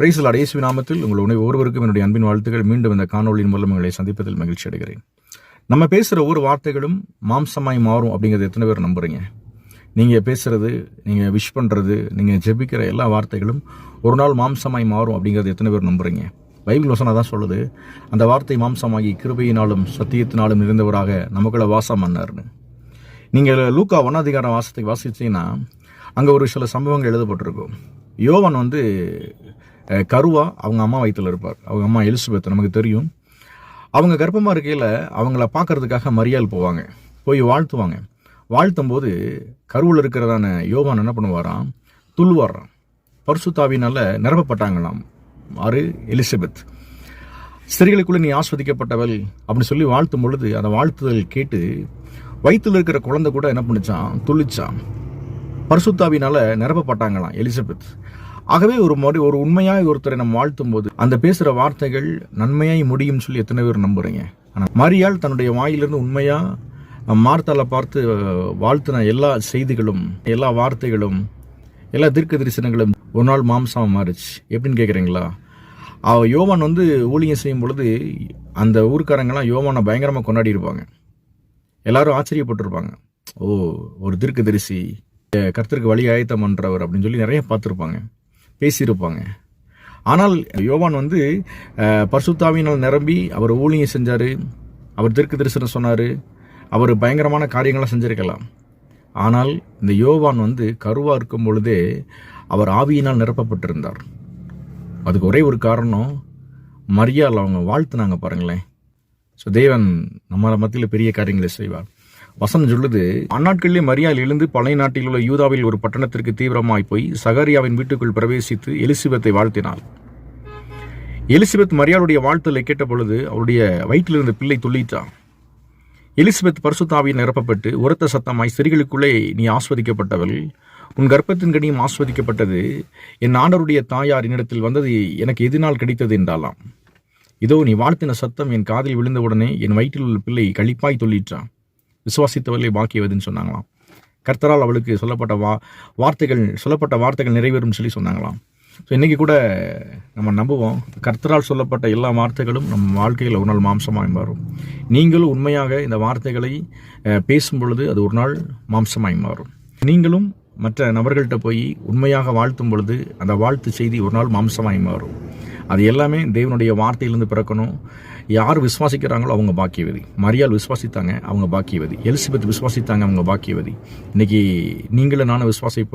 Praise the Lord. இயேசுவின் நாமத்தில் உங்கள் ஒருவருக்கும் என்னுடைய அன்பின் வாழ்த்துக்கள். மீண்டும் இந்த காணொலியின் மூலம் உங்களை சந்திப்பதில் மகிழ்ச்சி அடைகிறேன். நம்ம பேசுகிற ஒவ்வொரு வார்த்தைகளும் மாம்சமாய் மாறும் அப்படிங்கிறது எத்தனை பேர் நம்புறீங்க? நீங்கள் பேசுகிறது, நீங்கள் விஷ் பண்ணுறது, நீங்கள் ஜெபிக்கிற எல்லா வார்த்தைகளும் ஒரு நாள் மாம்சமாய் மாறும் அப்படிங்கிறது எத்தனை பேர் நம்புறீங்க? பைபிள் வசனம் தான் சொல்லுது, அந்த வார்த்தை மாம்சமாகி கிருபையினாலும் சத்தியத்தினாலும் நிறைந்தவராக நமக்குள்ள வாசம் பண்ணார்னு. நீங்கள் லூக்கா 1 அதிகாரம் வாசித்தீங்கன்னா அங்கே ஒரு சில சம்பவங்கள் எழுதப்பட்டிருக்கும். யோவான் கருவா அவங்க அம்மா வயிற்றில் இருப்பார். அவங்க அம்மா எலிசபெத் நமக்கு தெரியும். அவங்க கர்ப்பமாக இருக்கையில் அவங்கள பார்க்கறதுக்காக மரியாள் போவாங்க, போய் வாழ்த்துவாங்க. வாழ்த்தும் போது கருவில் இருக்கிறதான யோவான் என்ன பண்ணுவாராம், துள்ளுவாராம். பரிசுத்தாவினால நிரப்பப்பட்டாங்களாம் எலிசபெத். ஸ்திரீகளுக்குள்ளே நீ ஆஸ்வதிக்கப்பட்டவள் அப்படின்னு சொல்லி வாழ்த்தும் பொழுது அந்த வாழ்த்துதல் கேட்டு வயிற்றில் இருக்கிற குழந்தை கூட என்ன பண்ணிச்சான், துள்ளிச்சான். பரிசுத்தாவினால நிரப்பப்பட்டாங்களாம் எலிசபெத். ஆகவே ஒரு உண்மையாய் ஒருத்தரை நம்ம வாழ்த்தும் போது அந்த பேசுகிற வார்த்தைகள் நன்மையாய் முடியும் சொல்லி எத்தனை பேர் நம்புறீங்க? ஆனால் மரியாள் தன்னுடைய வாயிலிருந்து உண்மையா மார்த்தால பார்த்து வாழ்த்தின எல்லா செய்திகளும், எல்லா வார்த்தைகளும், எல்லா தீர்க்க தரிசனங்களும் ஒரு நாள் மாம்சமாக மாறுச்சு. எப்படின்னு கேட்குறீங்களா? யோவான் ஊழியம் செய்யும் பொழுது அந்த ஊருக்காரங்கெல்லாம் யோவானை பயங்கரமாக கொண்டாடி இருப்பாங்க. எல்லாரும் ஆச்சரியப்பட்டிருப்பாங்க. ஒரு தீர்க்க தரிசி, கர்த்தருக்கு வழி ஆயத்தம் பண்றவர் அப்படின்னு சொல்லி நிறைய பார்த்துருப்பாங்க, பேசியிருப்பாங்க. ஆனால் யோவான் பரிசுத்தாவினால் நிரம்பி அவர் ஊழியம் செஞ்சார், அவர் தீர்க்க தரிசனம் சொன்னார், அவர் பயங்கரமான காரியங்களாம் செஞ்சிருக்கலாம். ஆனால் இந்த யோவான் கருவா இருக்கும் பொழுதே அவர் ஆவியினால் நிரப்பப்பட்டிருந்தார். அதுக்கு ஒரே ஒரு காரணம், மரியாள் அவங்க வாழ்த்துனாங்க பாருங்களேன். ஸோ தேவன் நம்ம மத்தியில் பெரிய காரியங்களை செய்வார். வசனம் சொல்லுது, அந்நாட்களிலே மரியாள் எழுந்து பழைய நாட்டில் உள்ள யூதாவில் ஒரு பட்டணத்திற்கு தீவிரமாய் போய் சகரியாவின் வீட்டுக்குள் பிரவேசித்து எலிசபெத்தை வாழ்த்தினாள். எலிசபெத் மரியாளுடைய வாழ்த்தலை கேட்ட பொழுது அவருடைய வயிற்றிலிருந்த பிள்ளை துள்ளிட்டான். எலிசபெத் பரிசுத்தாவியில் நிரப்பப்பட்டு உரத்த சத்தமாய், ஸ்திரீகளுக்குள்ளே நீ ஆஸ்வதிக்கப்பட்டவள், உன் கர்ப்பத்தின் கனியும் ஆஸ்வதிக்கப்பட்டது, என் ஆண்டவருடைய தாயார் என்னிடத்தில் வந்தது எனக்கு எதினால் கிடைத்தது என்றாலாம். இதோ நீ வாழ்த்தின சத்தம் என் காதில் விழுந்தவுடனே என் வயிற்றில் உள்ள பிள்ளை களிப்பாய் துள்ளிட்டான். விசுவாசித்தவர்களே பாக்கியவதுன்னு சொன்னாங்களாம். கர்த்தரால் அவளுக்கு சொல்லப்பட்ட வார்த்தைகள் நிறைவேறும் சொல்லி சொன்னாங்களாம். ஸோ இன்றைக்கி கூட நம்ம நம்புவோம், கர்த்தரால் சொல்லப்பட்ட எல்லா வார்த்தைகளும் நம்ம வாழ்க்கையில் ஒரு நாள் மாம்சமாய் மாறும். நீங்களும் உண்மையாக இந்த வார்த்தைகளை பேசும் பொழுது அது ஒரு நாள் மாம்சமாய் மாறும். நீங்களும் மற்ற நபர்கள்ட்ட போய் உண்மையாக வாழ்த்தும் பொழுது அந்த வாழ்த்து செய்தி ஒரு நாள் மாம்சமாய் மாறும். அது எல்லாமே தேவனுடைய வார்த்தையிலிருந்து பிறக்கணும். யார் விசுவாசிக்கிறாங்களோ அவங்க பாக்கியவதி. மரியாள் விசுவாசித்தாங்க, அவங்க பாக்கியவதி. எலிசபெத் விசுவாசித்தாங்க, அவங்க பாக்கியவதி. இன்னைக்கு நீங்களும் நானும் விசுவாசிப்போம்.